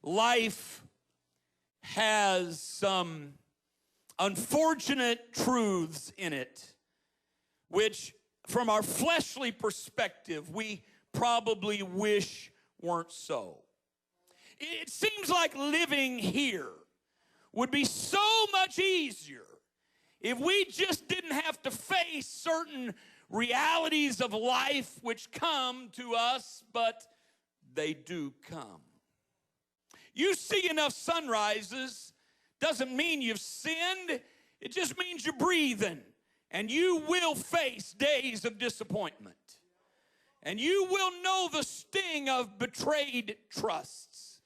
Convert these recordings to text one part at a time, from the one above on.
life has some unfortunate truths in it, which from our fleshly perspective, we probably wish weren't so. It seems like living here would be so much easier if we just didn't have to face certain realities of life which come to us, but they do come. You see enough sunrises doesn't mean you've sinned. It just means you're breathing. And you will face days of disappointment. And you will know the sting of betrayed trusts.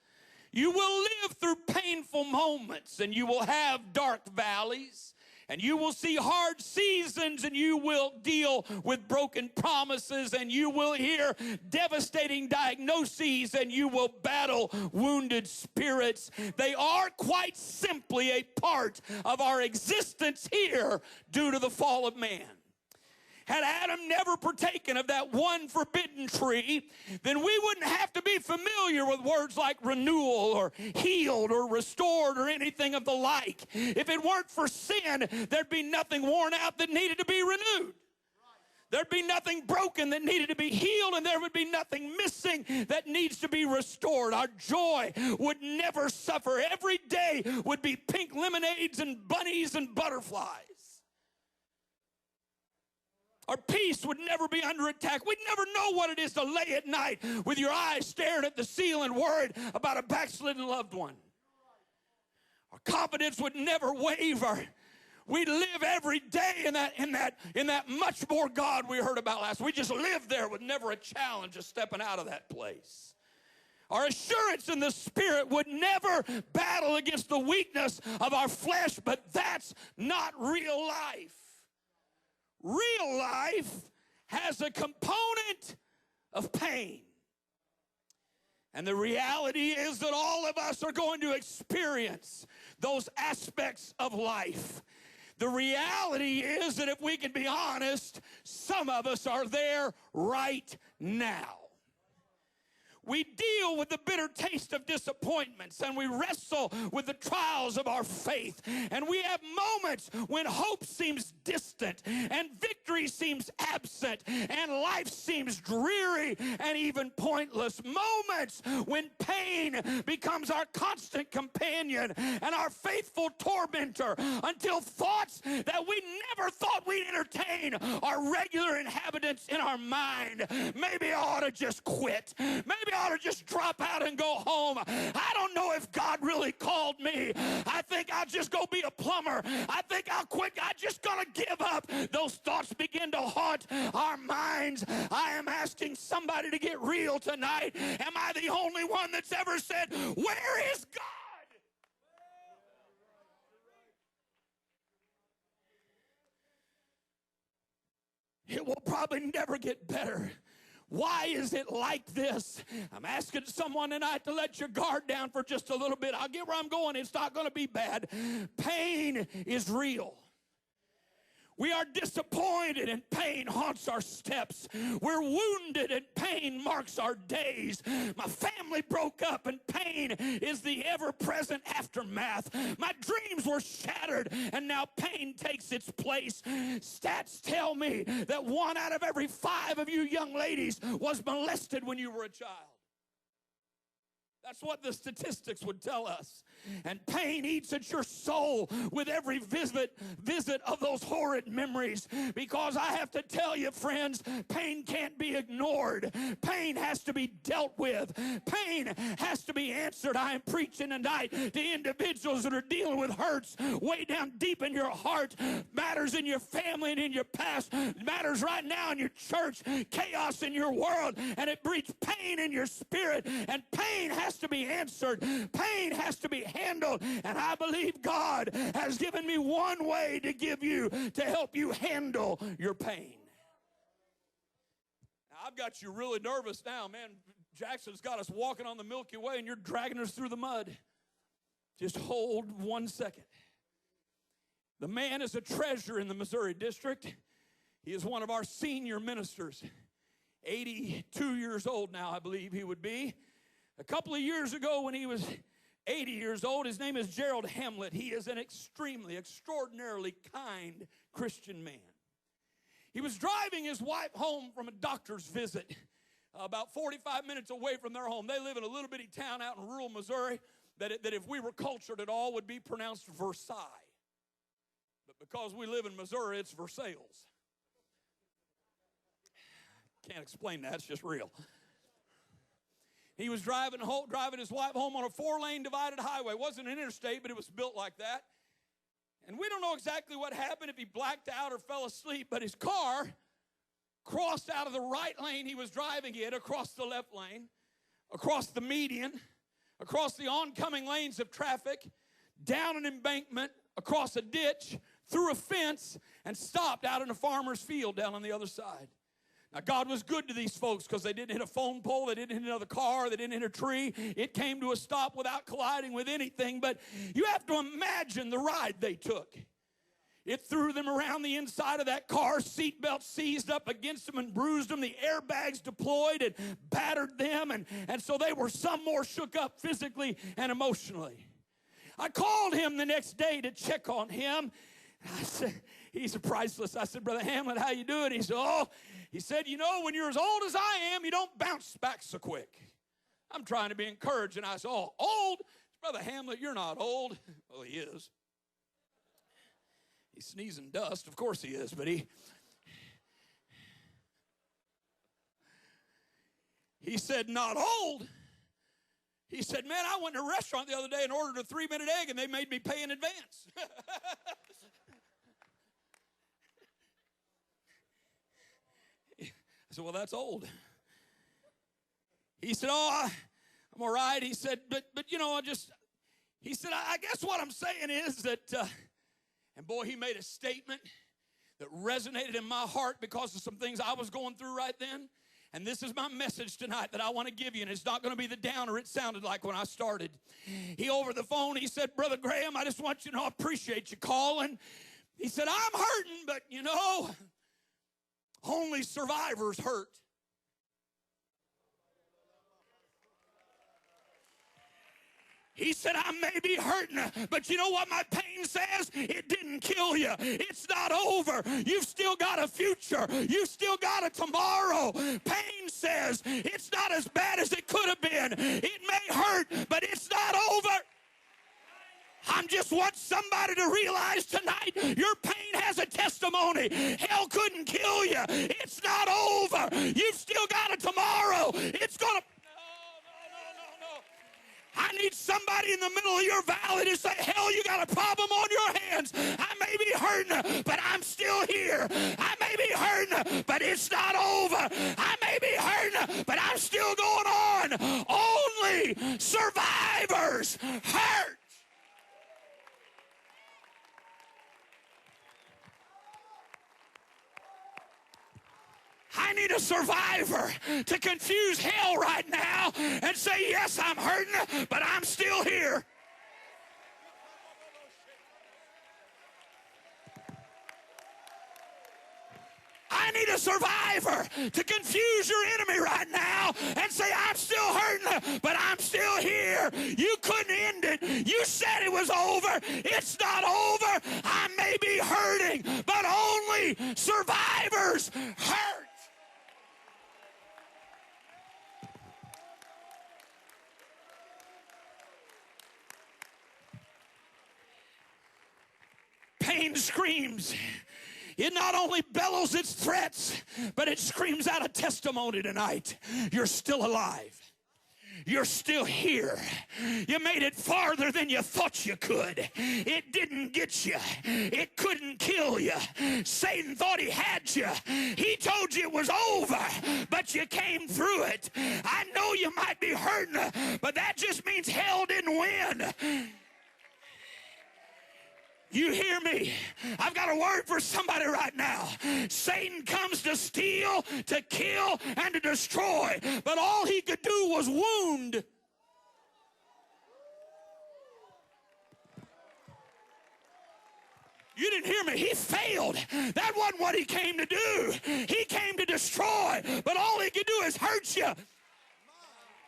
You will live through painful moments, and you will have dark valleys. And you will see hard seasons, and you will deal with broken promises, and you will hear devastating diagnoses, and you will battle wounded spirits. They are quite simply a part of our existence here due to the fall of man. Had Adam never partaken of that one forbidden tree, then we wouldn't have to be familiar with words like renewal or healed or restored or anything of the like. If it weren't for sin, there'd be nothing worn out that needed to be renewed. There'd be nothing broken that needed to be healed, and there would be nothing missing that needs to be restored. Our joy would never suffer. Every day would be pink lemonades and bunnies and butterflies. Our peace would never be under attack. We'd never know what it is to lay at night with your eyes staring at the ceiling, worried about a backslidden loved one. Our confidence would never waver. We'd live every day in that much more God we heard about last. We just live there with never a challenge of stepping out of that place. Our assurance in the Spirit would never battle against the weakness of our flesh, but that's not real life. Real life has a component of pain. And the reality is that all of us are going to experience those aspects of life. The reality is that if we can be honest, some of us are there right now. We deal with the bitter taste of disappointments, and we wrestle with the trials of our faith. And we have moments when hope seems distant, and victory seems absent, and life seems dreary and even pointless. Moments when pain becomes our constant companion and our faithful tormentor, until thoughts that we never thought we'd entertain are regular inhabitants in our mind. Maybe I ought to just quit. Maybe I ought to just drop out and go home. I don't know if God really called me. I think I'll just go be a plumber. I think I'll quit. I'm just going to give up. Those thoughts begin to haunt our minds. I am asking somebody to get real tonight. Am I the only one that's ever said, "Where is God?" It will probably never get better. Why is it like this? I'm asking someone tonight to let your guard down for just a little bit. I'll get where I'm going. It's not going to be bad. Pain is real. We are disappointed, and pain haunts our steps. We're wounded, and pain marks our days. My family broke up, and pain is the ever-present aftermath. My dreams were shattered, and now pain takes its place. Stats tell me that 1 out of every 5 of you young ladies was molested when you were a child. That's what the statistics would tell us. And pain eats at your soul with every visit of those horrid memories. Because I have to tell you, friends, pain can't be ignored. Pain has to be dealt with. Pain has to be answered. I am preaching tonight to individuals that are dealing with hurts way down deep in your heart, matters in your family and in your past, matters right now in your church, chaos in your world, and it breeds pain in your spirit. And pain has to be answered. Pain has to be handled. And I believe God has given me one way to give you, to help you handle your pain. Now, I've got you really nervous now, man. Jackson's got us walking on the Milky Way and you're dragging us through the mud. Just hold 1 second. The man is a treasure in the Missouri district. He is one of our senior ministers. 82 years old now, I believe he would be. A couple of years ago when he was 80 years old, his name is Gerald Hamlet. He is an extremely, extraordinarily kind Christian man. He was driving his wife home from a doctor's visit about 45 minutes away from their home. They live in a little bitty town out in rural Missouri that if we were cultured at all would be pronounced Versailles. But because we live in Missouri, it's Versailles. Can't explain that, it's just real. He was driving his wife home on a 4-lane divided highway. It wasn't an interstate, but it was built like that. And we don't know exactly what happened, if he blacked out or fell asleep, but his car crossed out of the right lane he was driving in, across the left lane, across the median, across the oncoming lanes of traffic, down an embankment, across a ditch, through a fence, and stopped out in a farmer's field down on the other side. Now, God was good to these folks because they didn't hit a phone pole, they didn't hit another car, they didn't hit a tree. It came to a stop without colliding with anything, but you have to imagine the ride they took. It threw them around the inside of that car, seatbelts seized up against them and bruised them, the airbags deployed and battered them, and so they were some more shook up physically and emotionally. I called him the next day to check on him. I said, he's priceless. I said, Brother Hamlet, how you doing? He said, you know, when you're as old as I am, you don't bounce back so quick. I'm trying to be encouraging. I said, oh, old? Brother Hamlet, you're not old. Well, he is. He's sneezing dust. Of course he is, but he said, not old. He said, man, I went to a restaurant the other day and ordered a 3-minute egg, and they made me pay in advance. I said, well, that's old. He said, oh, I'm all right. He said, but you know, he said, I guess what I'm saying is that, and boy, he made a statement that resonated in my heart because of some things I was going through right then. And this is my message tonight that I want to give you, and it's not going to be the downer it sounded like when I started. Over the phone, he said, Brother Graham, I just want you to know I appreciate you calling. He said, I'm hurting, but you know, only survivors hurt. He said, I may be hurting, but you know what my pain says? It didn't kill you. It's not over. You've still got a future. You've still got a tomorrow. Pain says it's not as bad as it could have been. It may hurt, but it's not over. I just want somebody to realize tonight your pain has a testimony. Hell couldn't kill you. It's not over. You've still got a tomorrow. It's going to... I need somebody in the middle of your valley to say, hell, you got a problem on your hands. I may be hurting, but I'm still here. I may be hurting, but it's not over. I may be hurting, but I'm still going on. Only survivors hurt. I need a survivor to confuse hell right now and say, yes, I'm hurting, but I'm still here. I need a survivor to confuse your enemy right now and say, I'm still hurting, but I'm still here. You couldn't end it. You said it was over. It's not over. I may be hurting, but only survivors hurt. Pain screams. It not only bellows its threats, but it screams out a testimony tonight. You're still alive. You're still here. You made it farther than you thought you could. It didn't get you. It couldn't kill you. Satan thought he had you. He told you it was over, but you came through it. I know you might be hurting, but that just means hell didn't win. You hear me? I've got a word for somebody right now. Satan comes to steal, to kill, and to destroy. But all he could do was wound. You didn't hear me. He failed. That wasn't what he came to do. He came to destroy. But all he could do is hurt you.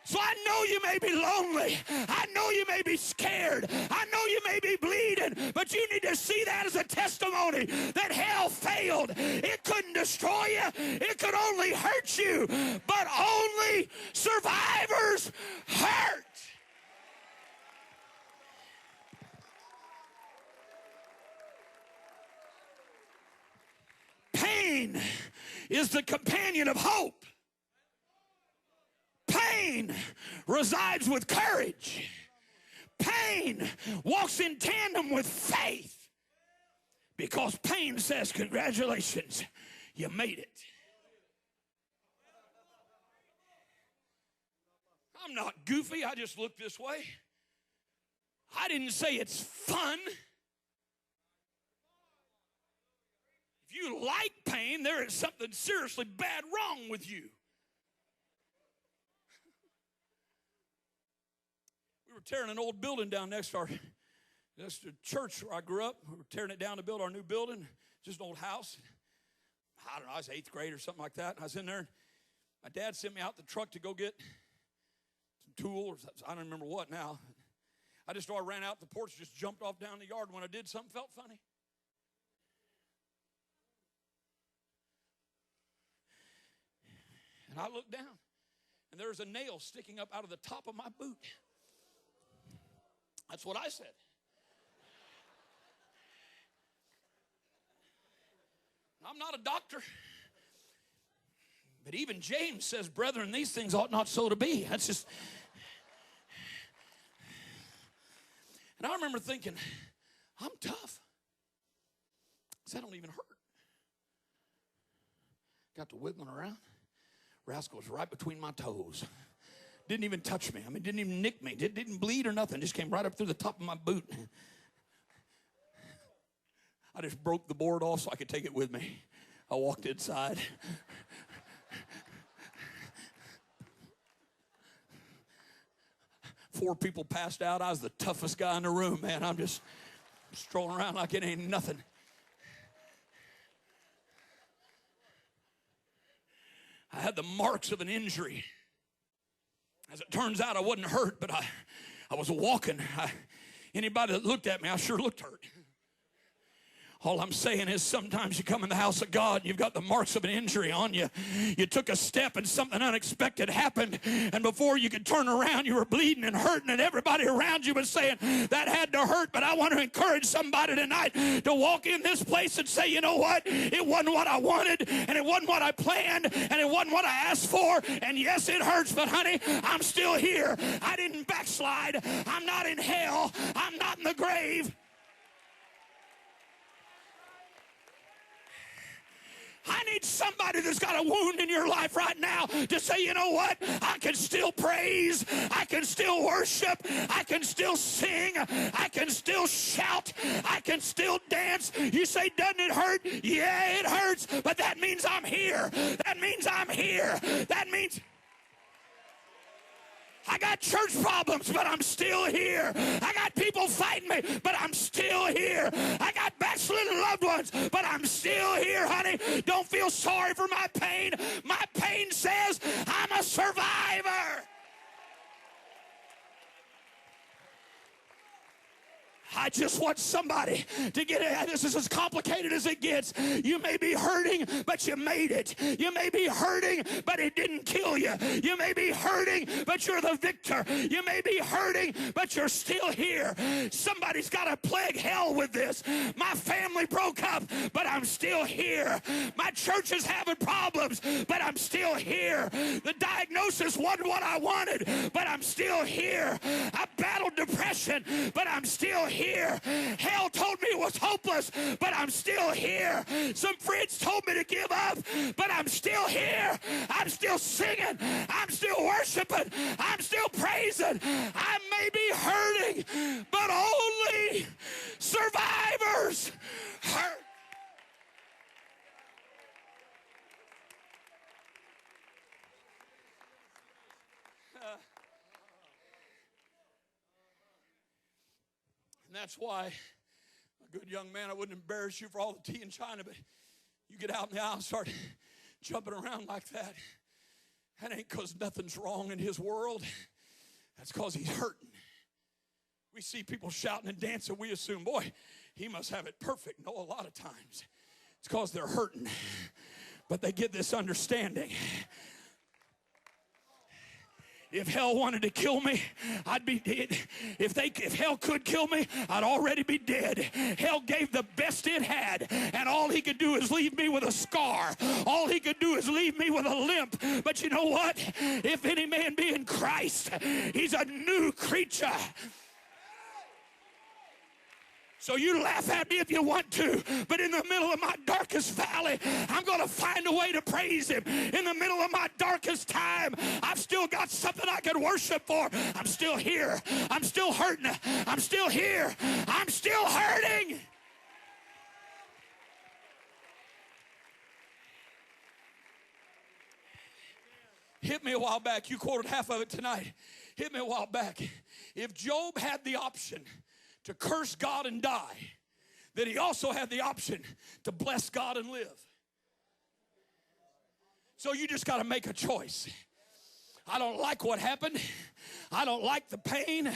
So I know you may be lonely. I know you may be scared. I know you may be bleeding. But you need to see that as a testimony that hell failed. It couldn't destroy you. It could only hurt you. But only survivors hurt. Pain is the companion of hope. Pain resides with courage. Pain walks in tandem with faith. Because pain says, congratulations, you made it. I'm not goofy, I just look this way. I didn't say it's fun. If you like pain, there is something seriously bad wrong with you. We were tearing an old building down next to that's the church where I grew up. We were tearing it down to build our new building. Just an old house. I don't know, I was 8th grade or something like that. And I was in there, and my dad sent me out the truck to go get some tools. I don't remember what now. I just ran out the porch, just jumped off down the yard. When I did, something felt funny. And I looked down, and there was a nail sticking up out of the top of my boot. That's what I said. I'm not a doctor. But even James says, brethren, these things ought not so to be. That's just... And I remember thinking, I'm tough. Because that don't even hurt. Got to wiggling around. Rascal was right between my toes. Didn't even touch me. I mean, didn't even nick me. Didn't bleed or nothing. Just came right up through the top of my boot. I just broke the board off so I could take it with me. I walked inside. Four people passed out. I was the toughest guy in the room, man. I'm just strolling around like it ain't nothing. I had the marks of an injury. As it turns out, I wasn't hurt, but I was walking. Anybody that looked at me, I sure looked hurt. All I'm saying is sometimes you come in the house of God and you've got the marks of an injury on you. You took a step and something unexpected happened, and before you could turn around, you were bleeding and hurting, and everybody around you was saying, that had to hurt. But I want to encourage somebody tonight to walk in this place and say, you know what? It wasn't what I wanted, and it wasn't what I planned, and it wasn't what I asked for. And yes, it hurts, but honey, I'm still here. I didn't backslide. I'm not in hell. I'm not in the grave. I need somebody that's got a wound in your life right now to say, you know what? I can still praise. I can still worship. I can still sing. I can still shout. I can still dance. You say, doesn't it hurt? Yeah, it hurts, but that means I'm here. That means I'm here. That means... I got church problems, but I'm still here. I got people fighting me, but I'm still here. I got backslidden loved ones, but I'm still here, honey. Don't feel sorry for my pain. My pain says I'm a survivor. I just want somebody to get it. This is as complicated as it gets. You may be hurting, but you made it. You may be hurting, but it didn't kill you. You may be hurting, but you're the victor. You may be hurting, but you're still here. Somebody's got to plague hell with this. My family broke up, but I'm still here. My church is having problems, but I'm still here. The diagnosis wasn't what I wanted, but I'm still here. I battled depression, but I'm still here. Hell told me it was hopeless, but I'm still here. Some friends told me to give up, but I'm still here. I'm still singing. I'm still worshiping. I'm still praising. I may be hurting, but only survivors hurt. And that's why, a good young man, I wouldn't embarrass you for all the tea in China, but you get out in the aisle and start jumping around like that. That ain't because nothing's wrong in his world. That's because he's hurting. We see people shouting and dancing. We assume, boy, he must have it perfect. No, a lot of times it's because they're hurting. But they get this understanding. If hell wanted to kill me, I'd be dead. If hell could kill me, I'd already be dead. Hell gave the best it had, and all he could do is leave me with a scar. All he could do is leave me with a limp. But you know what? If any man be in Christ, he's a new creature. So you laugh at me if you want to, but in the middle of my darkest valley, I'm going to find a way to praise him. In the middle of my darkest time, I've still got something I can worship for. I'm still here. I'm still hurting. I'm still here. I'm still hurting. Hit me a while back. You quoted half of it tonight. Hit me a while back. If Job had the option to curse God and die, then he also had the option to bless God and live. So you just got to make a choice. I don't like what happened. I don't like the pain.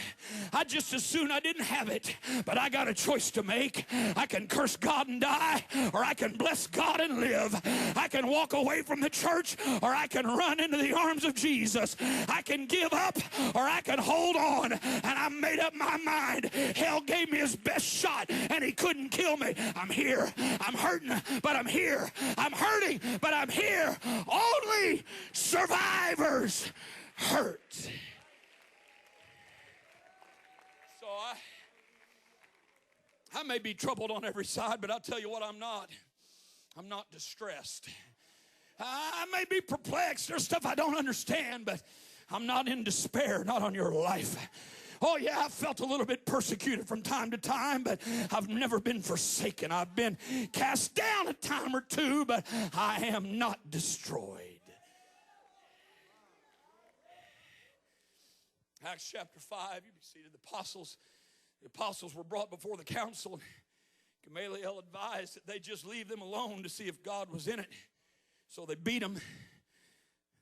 I just as soon I didn't have it. But I got a choice to make. I can curse God and die, or I can bless God and live. I can walk away from the church, or I can run into the arms of Jesus. I can give up, or I can hold on. And I made up my mind. Hell gave me his best shot, and he couldn't kill me. I'm here. I'm hurting, but I'm here. I'm hurting, but I'm here. Only survivors hurt. So I may be troubled on every side, but I'll tell you what I'm not. I'm not distressed. I may be perplexed. There's stuff I don't understand, but I'm not in despair, not on your life. Oh, yeah, I've felt a little bit persecuted from time to time, but I've never been forsaken. I've been cast down a time or two, but I am not destroyed. Acts chapter 5, you be seated. The apostles were brought before the council. Gamaliel advised that they just leave them alone to see if God was in it. So they beat them.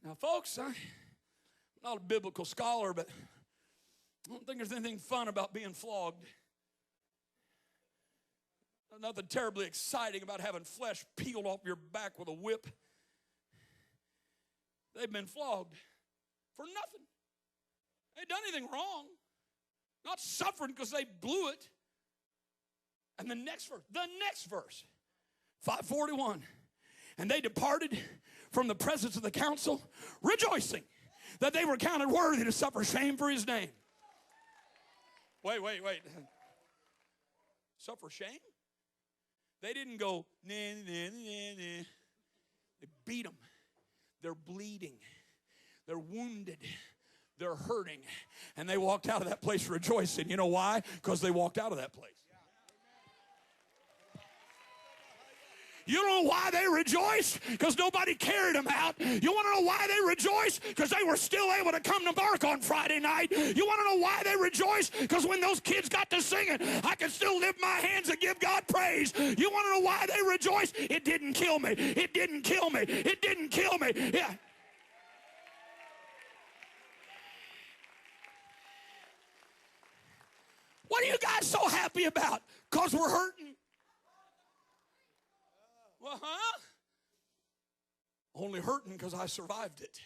Now, folks, I'm not a biblical scholar, but I don't think there's anything fun about being flogged. There's nothing terribly exciting about having flesh peeled off your back with a whip. They've been flogged for nothing. They ain't done anything wrong. Not suffering because they blew it. And the next verse, 541. And they departed from the presence of the council, rejoicing that they were counted worthy to suffer shame for his name. Wait. Suffer shame? They didn't go, nah. They beat them. They're bleeding. They're wounded. They're hurting. And they walked out of that place rejoicing. You know why? Because they walked out of that place. You don't know why they rejoiced? Because nobody carried them out. You want to know why they rejoiced? Because they were still able to come to Mark on Friday night. You want to know why they rejoiced? Because when those kids got to singing, I can still lift my hands and give God praise. You want to know why they rejoiced? It didn't kill me. It didn't kill me. It didn't kill me. Yeah. What are you guys so happy about? Because we're hurting. Well, only hurting because I survived it.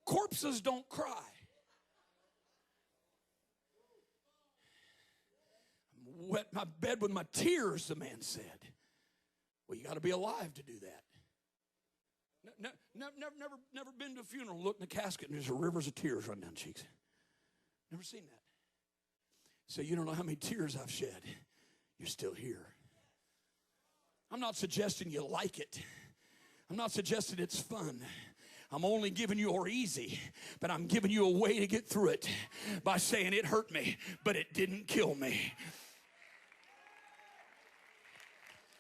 Corpses don't cry. I wet my bed with my tears, the man said. Well, you got to be alive to do that. Never been to a funeral, look in the casket, and there's rivers of tears run down cheeks. Never seen that. So you don't know how many tears I've shed. You're still here. I'm not suggesting you like it. I'm not suggesting it's fun. I'm only giving you or easy, but I'm giving you a way to get through it by saying it hurt me, but it didn't kill me.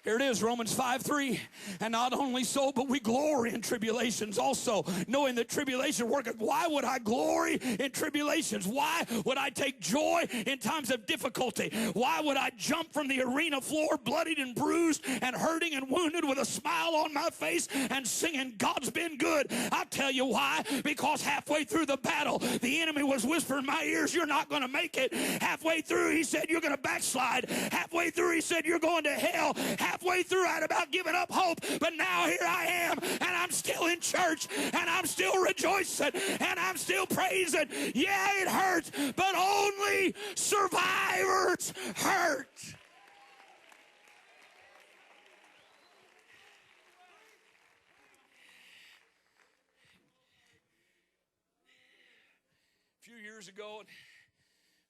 Here it is, Romans 5:3. And not only so, but we glory in tribulations also, knowing that tribulation worketh. Why would I glory in tribulations? Why would I take joy in times of difficulty? Why would I jump from the arena floor bloodied and bruised and hurting and wounded with a smile on my face and singing, God's been good? I'll tell you why. Because halfway through the battle, the enemy was whispering in my ears, you're not going to make it. Halfway through, he said, you're going to backslide. Halfway through, he said, you're going to hell. Halfway through, I'd about given up hope, but now here I am, and I'm still in church, and I'm still rejoicing, and I'm still praising. Yeah, it hurts, but only survivors hurt. A few years ago,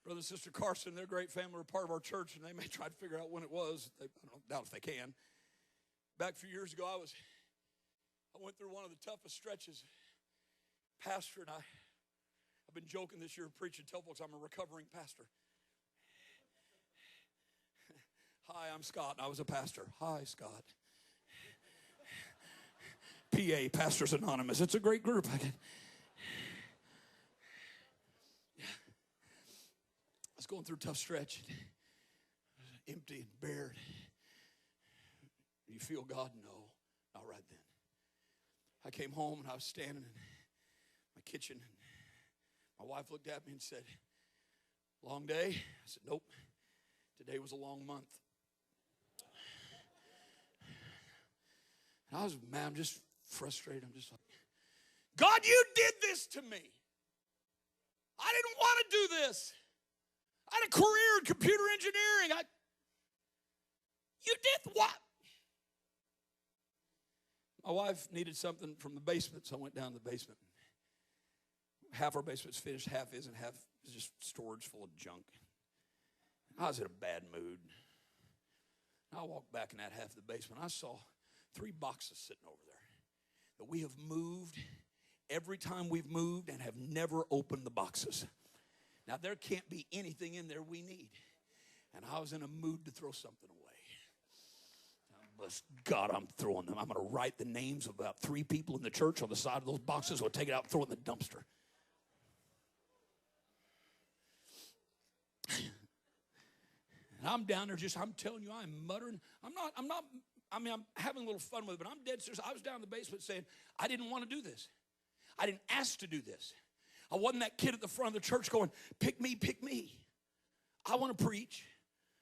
Brother and Sister Carson, their great family, were part of our church, and they may try to figure out when it was. I don't doubt if they can. Back a few years ago, I went through one of the toughest stretches. Pastor and I've been joking this year preaching, tell folks I'm a recovering pastor. Hi, I'm Scott, and I was a pastor. Hi, Scott. PA, Pastors Anonymous. It's a great group. I was going through a tough stretch. Empty and bared. You feel God? No, not right then. I came home and I was standing in my kitchen, and my wife looked at me and said, long day? I said, nope. Today was a long month. And I was mad. I'm just frustrated. I'm just like, God, you did this to me. I didn't want to do this. I had a career in computer engineering. You did what? My wife needed something from the basement, so I went down to the basement. Half our basement's finished, half isn't, half is just storage full of junk. I was in a bad mood. I walked back in that half of the basement. I saw 3 boxes sitting over there that we have moved every time we've moved and have never opened the boxes. Now, there can't be anything in there we need. And I was in a mood to throw something away. Bless God, I'm throwing them. I'm going to write the names of about 3 people in the church on the side of those boxes. We'll take it out and throw it in the dumpster. And I'm down there I'm telling you, I'm muttering. I'm having a little fun with it, but I'm dead serious. I was down in the basement saying, I didn't want to do this. I didn't ask to do this. I wasn't that kid at the front of the church going, pick me, pick me. I want to preach.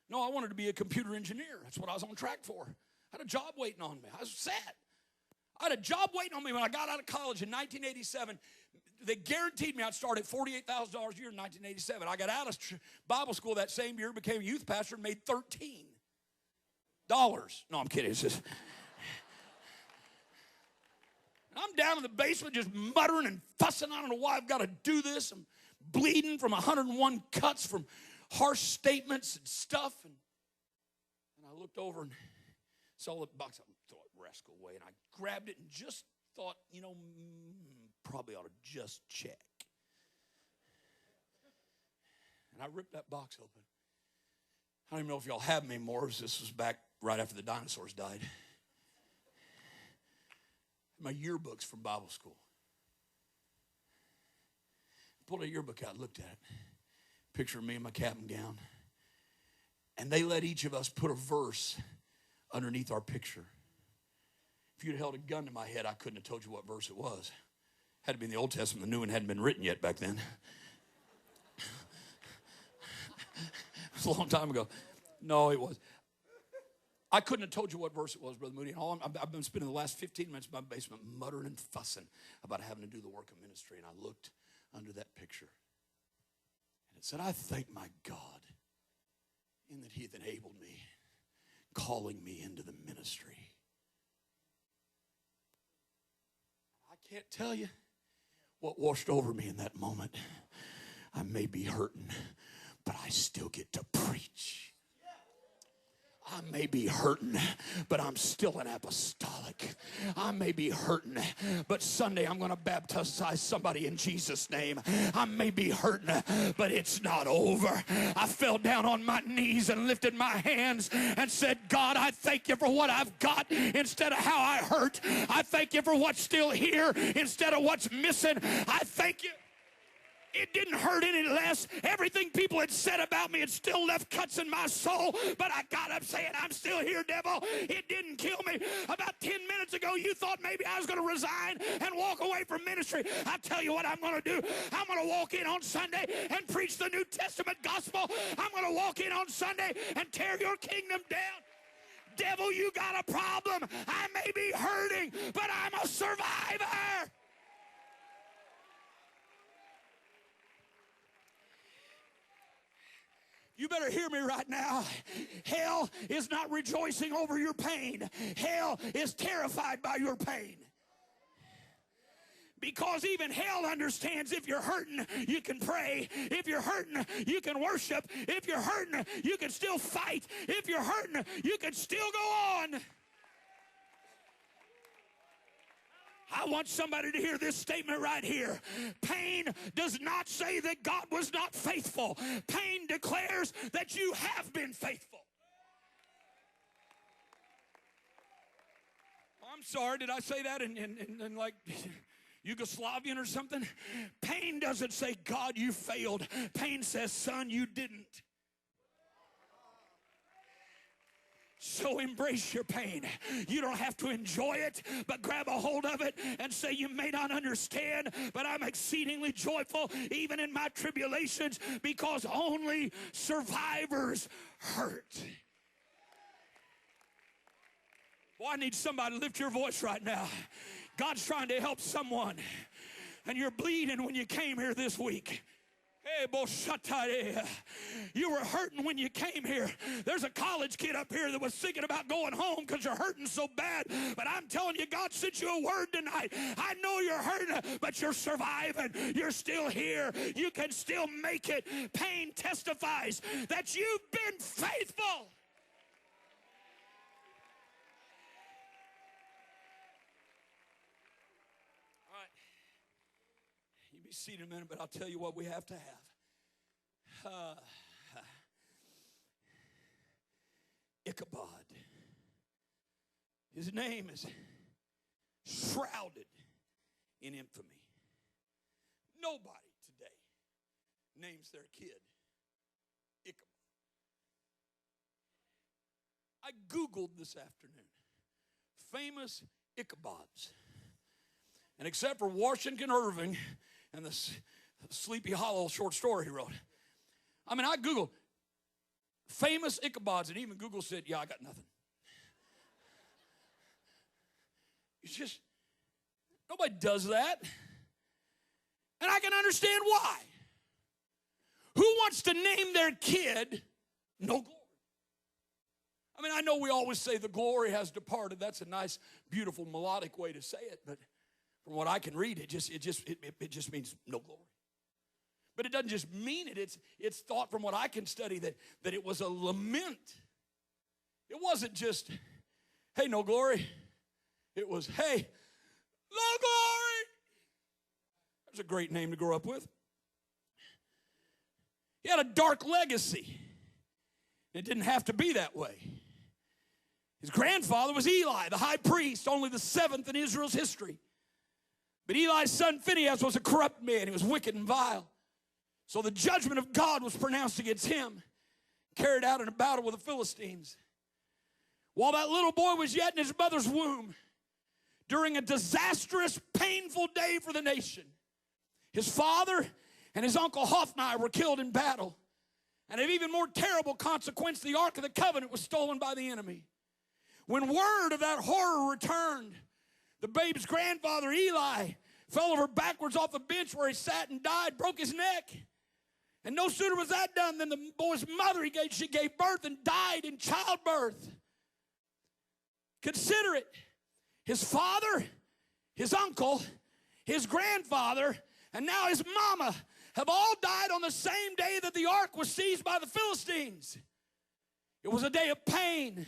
No, I wanted to be a computer engineer. That's what I was on track for. I had a job waiting on me. I was sad. I had a job waiting on me when I got out of college in 1987. They guaranteed me I'd start at $48,000 a year in 1987. I got out of Bible school that same year, became a youth pastor, and made $13. No, I'm kidding. It's just... I'm down in the basement just muttering and fussing. I don't know why I've got to do this. I'm bleeding from 101 cuts from harsh statements and stuff. And I looked over and saw the box. I threw it rascal away. And I grabbed it and just thought, probably ought to just check. And I ripped that box open. I don't even know if y'all have them anymore. This was back right after the dinosaurs died. My yearbooks from Bible school. I pulled a yearbook out, looked at it. Picture of me in my cap and gown. And they let each of us put a verse underneath our picture. If you'd held a gun to my head, I couldn't have told you what verse it was. Had to be in the Old Testament. The new one hadn't been written yet back then. It was a long time ago. No, it was. I couldn't have told you what verse it was, Brother Moody. I've been spending the last 15 minutes in my basement muttering and fussing about having to do the work of ministry. And I looked under that picture. And it said, I thank my God in that he hath enabled me, calling me into the ministry. I can't tell you what washed over me in that moment. I may be hurting, but I still get to preach. I may be hurting, but I'm still an apostolic. I may be hurting, but Sunday I'm going to baptize somebody in Jesus' name. I may be hurting, but it's not over. I fell down on my knees and lifted my hands and said, God, I thank you for what I've got instead of how I hurt. I thank you for what's still here instead of what's missing. I thank you. It didn't hurt any less. Everything people had said about me had still left cuts in my soul, but I got up saying, I'm still here, devil. It didn't kill me. About 10 minutes ago, you thought maybe I was going to resign and walk away from ministry. I tell you what I'm going to do. I'm going to walk in on Sunday and preach the New Testament gospel. I'm going to walk in on Sunday and tear your kingdom down. Devil, you got a problem. I may be hurting, but I'm a survivor. You better hear me right now. Hell is not rejoicing over your pain. Hell is terrified by your pain. Because even hell understands if you're hurting, you can pray. If you're hurting, you can worship. If you're hurting, you can still fight. If you're hurting, you can still go on. I want somebody to hear this statement right here. Pain does not say that God was not faithful. Pain declares that you have been faithful. I'm sorry, did I say that in like Yugoslavian or something? Pain doesn't say, God, you failed. Pain says, son, you didn't. So embrace your pain. You don't have to enjoy it, but grab a hold of it and say, you may not understand, but I'm exceedingly joyful even in my tribulations, because only survivors hurt. Well, I need somebody to lift your voice right now. God's trying to help someone, and you're bleeding when you came here this week. You were hurting when you came here. There's a college kid up here that was thinking about going home because you're hurting so bad. But I'm telling you, God sent you a word tonight. I know you're hurting, but you're surviving. You're still here. You can still make it. Pain testifies that you've been faithful. All right. You be seated a minute, but I'll tell you what we have to have. Ichabod. His name is shrouded in infamy. Nobody today names their kid Ichabod. I Googled this afternoon famous Ichabods. And except for Washington Irving and the Sleepy Hollow short story he wrote, I mean, I Googled famous Ichabods, and even Google said, yeah, I got nothing. It's just, nobody does that. And I can understand why. Who wants to name their kid no glory? I mean, I know we always say the glory has departed. That's a nice, beautiful, melodic way to say it. But from what I can read, it just means no glory. But it doesn't just mean it. It's thought from what I can study that it was a lament. It wasn't just, hey, no glory. It was, hey, no glory. That's a great name to grow up with. He had a dark legacy. It didn't have to be that way. His grandfather was Eli, the high priest, only the seventh in Israel's history. But Eli's son Phinehas was a corrupt man. He was wicked and vile. So the judgment of God was pronounced against him, carried out in a battle with the Philistines. While that little boy was yet in his mother's womb, during a disastrous, painful day for the nation, his father and his uncle Hophni were killed in battle. And of even more terrible consequence, the Ark of the Covenant was stolen by the enemy. When word of that horror returned, the babe's grandfather, Eli, fell over backwards off the bench where he sat and died, broke his neck. And no sooner was that done than the boy's mother, she gave birth and died in childbirth. Consider it. His father, his uncle, his grandfather, and now his mama have all died on the same day that the ark was seized by the Philistines. It was a day of pain.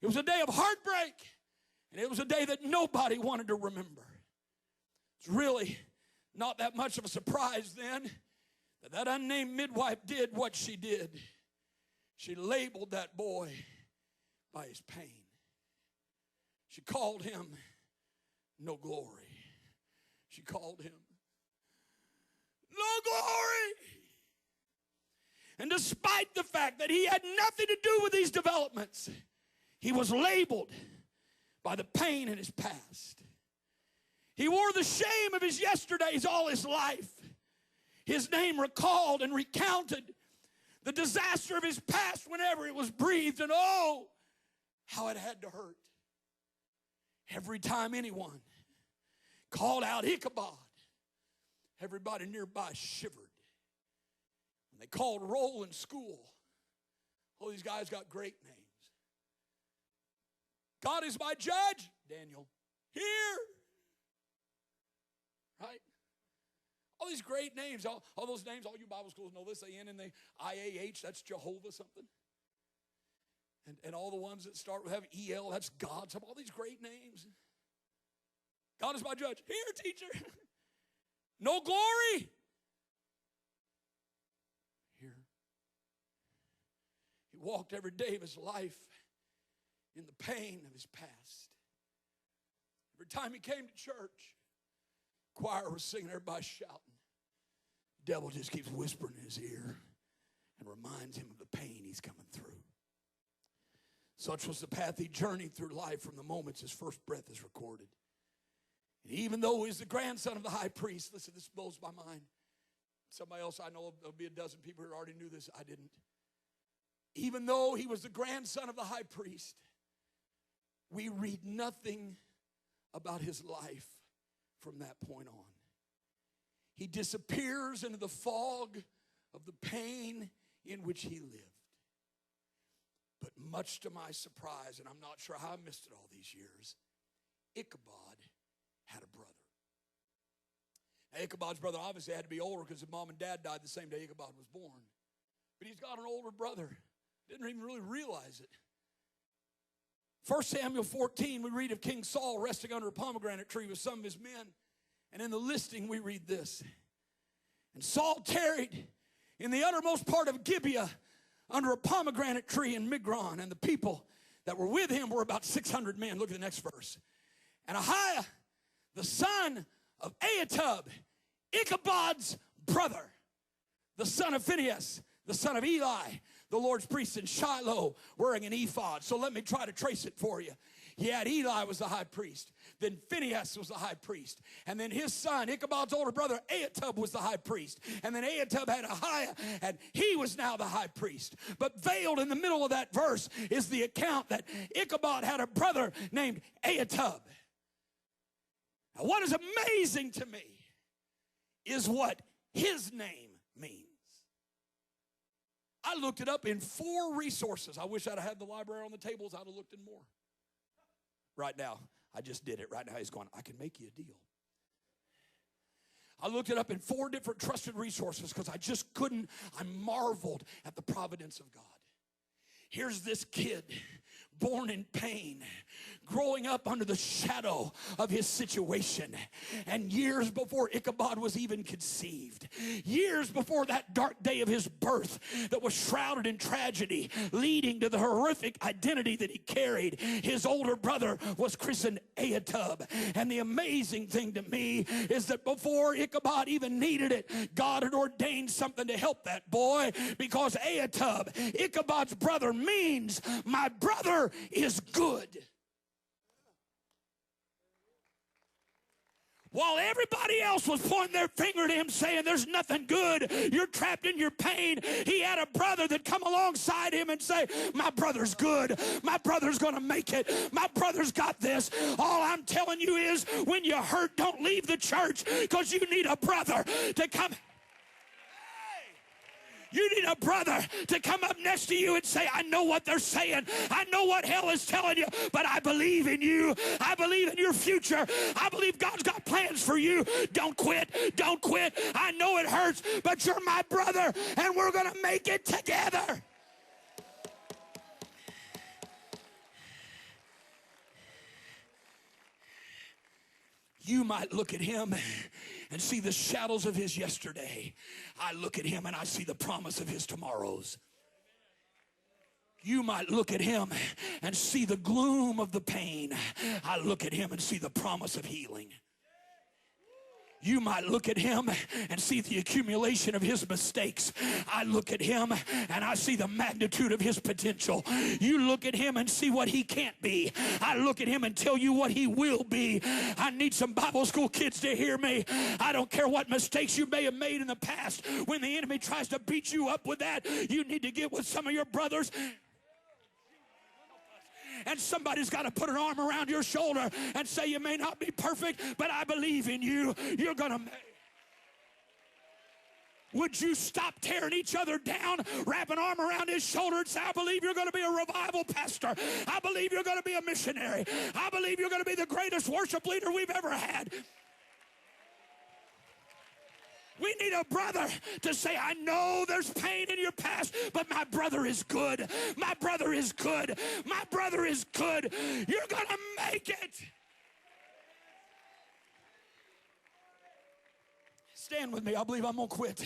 It was a day of heartbreak. And it was a day that nobody wanted to remember. It's really not that much of a surprise then that that unnamed midwife did what she did. She labeled that boy by his pain. She called him no glory. She called him no glory. And despite the fact that he had nothing to do with these developments, he was labeled by the pain in his past. He wore the shame of his yesterdays all his life. His name recalled and recounted the disaster of his past whenever it was breathed, and oh, how it had to hurt. Every time anyone called out Ichabod, everybody nearby shivered. When they called roll in school, all these guys got great names. God is my judge, Daniel, here. Right? All these great names, all those names, all you Bible schools know this, they end in the IAH, that's Jehovah something. And all the ones that start with have EL, that's God. Some all these great names. God is my judge. Here, teacher. No glory. Here. He walked every day of his life in the pain of his past. Every time he came to church, choir was singing, everybody shouting. The devil just keeps whispering in his ear and reminds him of the pain he's coming through. Such was the path he journeyed through life from the moments his first breath is recorded. And even though he's the grandson of the high priest, listen, this blows my mind. Somebody else I know, there'll be a dozen people who already knew this. I didn't. Even though he was the grandson of the high priest, we read nothing about his life from that point on. He disappears into the fog of the pain in which he lived. But much to my surprise, and I'm not sure how I missed it all these years, Ichabod had a brother. Now, Ichabod's brother obviously had to be older because his mom and dad died the same day Ichabod was born. But he's got an older brother. Didn't even really realize it. 1 Samuel 14, we read of King Saul resting under a pomegranate tree with some of his men. And in the listing, we read this. And Saul tarried in the uttermost part of Gibeah under a pomegranate tree in Migron. And the people that were with him were about 600 men. Look at the next verse. And Ahiah, the son of Ahitub, Ichabod's brother, the son of Phinehas, the son of Eli, the Lord's priest in Shiloh, wearing an ephod. So let me try to trace it for you. He had Eli was the high priest. Then Phinehas was the high priest. And then his son, Ichabod's older brother, Ahitub, was the high priest. And then Ahitub had Ahiah, and he was now the high priest. But veiled in the middle of that verse is the account that Ichabod had a brother named Ahitub. Now, what is amazing to me is what his name means. I looked it up in 4 resources. I wish I'd have had the library on the tables. I'd have looked in more. Right now, I just did it. Right now, he's going, I can make you a deal. I looked it up in 4 different trusted resources because I just couldn't. I marveled at the providence of God. Here's this kid born in pain, growing up under the shadow of his situation. And years before Ichabod was even conceived, years before that dark day of his birth that was shrouded in tragedy, leading to the horrific identity that he carried, his older brother was christened Ahitub. And the amazing thing to me is that before Ichabod even needed it, God had ordained something to help that boy, because Ahitub, Ichabod's brother, means my brother is good. While everybody else was pointing their finger at him saying there's nothing good, you're trapped in your pain, he had a brother that come alongside him and say, my brother's good, my brother's gonna make it, my brother's got this. All I'm telling you is when you hurt, don't leave the church, because you need a brother to come. You need a brother to come up next to you and say, I know what they're saying. I know what hell is telling you, but I believe in you. I believe in your future. I believe God's got plans for you. Don't quit. Don't quit. I know it hurts, but you're my brother, and we're going to make it together. You might look at him and see the shadows of his yesterday. I look at him and I see the promise of his tomorrows. You might look at him and see the gloom of the pain. I look at him and see the promise of healing. You might look at him and see the accumulation of his mistakes. I look at him and I see the magnitude of his potential. You look at him and see what he can't be. I look at him and tell you what he will be. I need some Bible school kids to hear me. I don't care what mistakes you may have made in the past. When the enemy tries to beat you up with that, you need to get with some of your brothers. And somebody's got to put an arm around your shoulder and say, you may not be perfect, but I believe in you. You're going to make. Would you stop tearing each other down, wrap an arm around his shoulder and say, I believe you're going to be a revival pastor. I believe you're going to be a missionary. I believe you're going to be the greatest worship leader we've ever had. We need a brother to say, I know there's pain in your past, but my brother is good. My brother is good. My brother is good. You're going to make it. Stand with me. I believe I'm going to quit.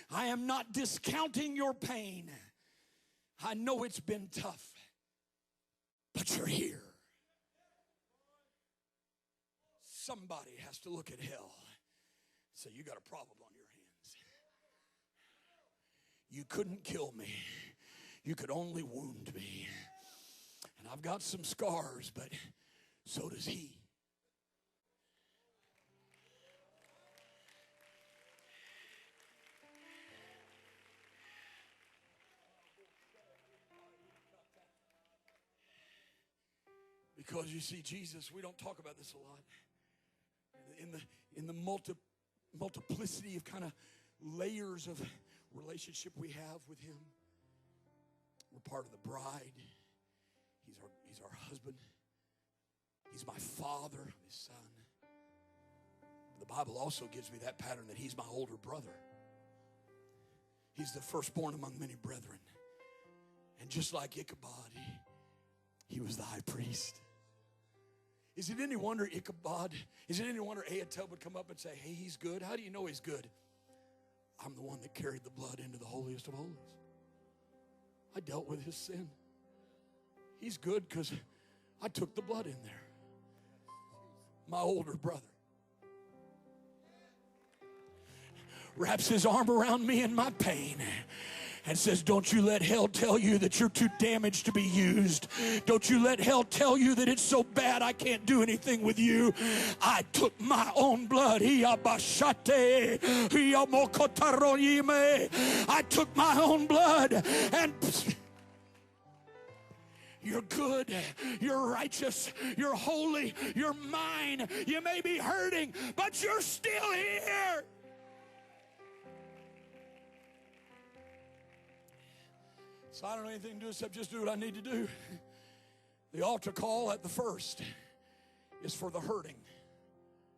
I am not discounting your pain. I know it's been tough, but you're here. Somebody has to look at hell. So you got a problem on your hands. You couldn't kill me. You could only wound me. And I've got some scars, but so does he. Because you see, Jesus, we don't talk about this a lot. In the multiplicity of kind of layers of relationship we have with him. We're part of the bride. He's our husband. He's my father, his son. The Bible also gives me that pattern that he's my older brother. He's the firstborn among many brethren. And just like Ichabod, he was the high priest. Is it any wonder Ahitub would come up and say, hey, he's good? How do you know he's good? I'm the one that carried the blood into the holiest of holies. I dealt with his sin. He's good because I took the blood in there. My older brother wraps his arm around me in my pain and says, don't you let hell tell you that you're too damaged to be used. Don't you let hell tell you that it's so bad I can't do anything with you. I took my own blood. I took my own blood and you're good, you're righteous, you're holy, you're mine. You may be hurting, but you're still here. So I don't know anything to do except just do what I need to do. The altar call at the first is for the hurting.